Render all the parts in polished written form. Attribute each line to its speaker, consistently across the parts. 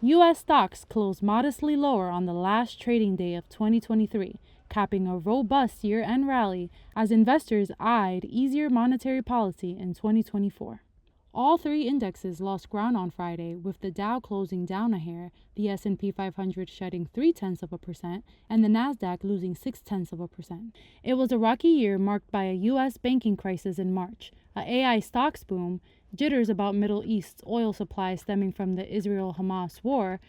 Speaker 1: U.S. stocks closed modestly lower on the last trading day of 2023, capping a robust year-end rally as investors eyed easier monetary policy in 2024. All three indexes lost ground on Friday, with the Dow closing down a hair, the S&P 500 shedding 0.3%, and the Nasdaq losing 0.6%. It was a rocky year marked by a U.S. banking crisis in March, a AI stocks boom, jitters about Middle East's oil supply stemming from the Israel-Hamas war,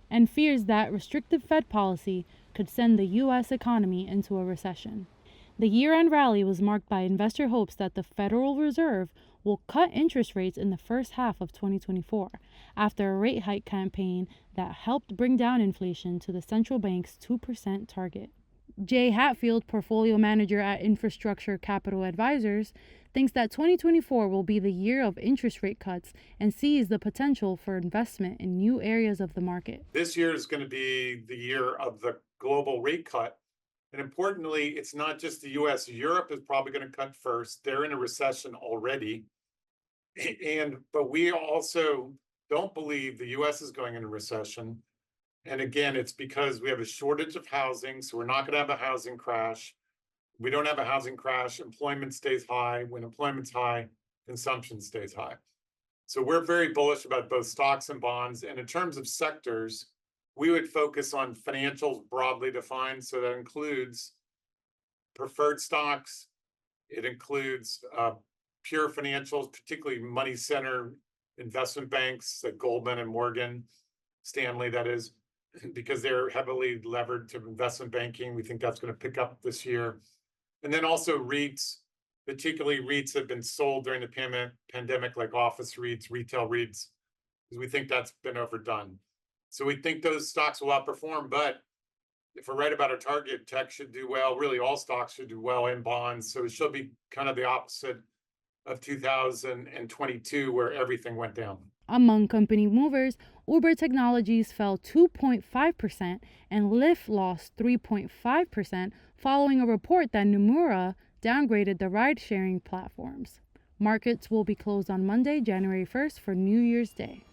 Speaker 1: and fears that restrictive Fed policy could send the U.S. economy into a recession. The year-end rally was marked by investor hopes that the Federal Reserve will cut interest rates in the first half of 2024, after a rate hike campaign that helped bring down inflation to the central bank's 2% target. Jay Hatfield, portfolio manager at Infrastructure Capital Advisors, thinks that 2024 will be the year of interest rate cuts and sees the potential for investment in new areas of the market.
Speaker 2: This year is going to be the year of the global rate cut. And importantly, it's not just the US. Europe is probably going to cut first. They're in a recession already. But we also don't believe the US is going into recession. And again, it's because we have a shortage of housing. So we're not going to have a housing crash. We don't have a housing crash. Employment stays high. When employment's high, consumption stays high. So we're very bullish about both stocks and bonds. And in terms of sectors, we would focus on financials broadly defined. So that includes preferred stocks. It includes pure financials, particularly money center investment banks like Goldman and Morgan Stanley, that is, because they're heavily levered to investment banking. We think that's going to pick up this year. And then also REITs, particularly REITs that have been sold during the pandemic, like office REITs, retail REITs, because we think that's been overdone. So we think those stocks will outperform, but if we're right about our target, tech should do well. Really, all stocks should do well in bonds. So it should be kind of the opposite of 2022, where everything went down.
Speaker 1: Among company movers, Uber Technologies fell 2.5% and Lyft lost 3.5%, following a report that Nomura downgraded the ride-sharing platforms. Markets will be closed on Monday, January 1st for New Year's Day.